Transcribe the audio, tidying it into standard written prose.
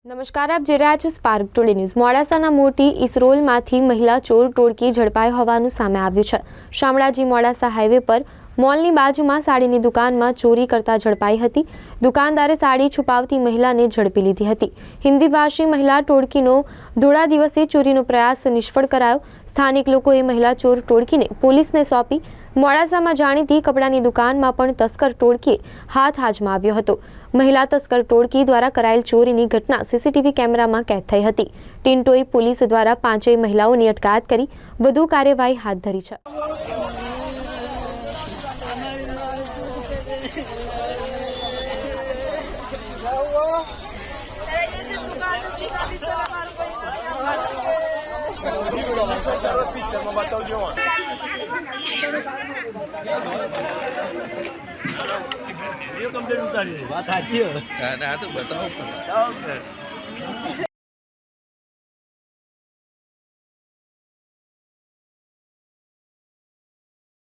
નમસ્કાર, આપ જોઈ રહ્યા છો સ્પાર્ક ટુડે ન્યૂઝ। મોડાસાના મોટી ઇસરોલમાંથી મહિલા ચોર ટોળકી ઝડપાઈ હોવાનું સામે આવ્યું છે। શામળાજી મોડાસા હાઈવે પર મોલની બાજુમાં સાડીની દુકાનમાં ચોરી કરતા ઝડપાઈ હતી। દુકાનદારે સાડી છુપાવતી મહિલાને ઝડપી લીધી હતી। હિન્દી ભાષી મહિલા ટોળકીનો ધોળા દિવસે ચોરીનો પ્રયાસ નિષ્ફળ કરાયો। સ્થાનિક લોકોએ મહિલા ચોર ટોળકીને પોલીસને સોંપી। મોડાસામાં જાણીતી કપડાની દુકાનમાં પણ તસ્કર ટોળકીએ હાથ આજમાવ્યો હતો। મહિલા તસ્કર ટોળકી દ્વારા કરાયેલ ચોરીની ઘટના સીસીટીવી કેમેરામાં કેદ થઈ હતી। ટિન્ટોઈ પોલીસ દ્વારા પાંચેય મહિલાઓની અટકાયત કરી વધુ કાર્યવાહી હાથ ધરી છે। ये कंप्लेंट उतारी बात आती है।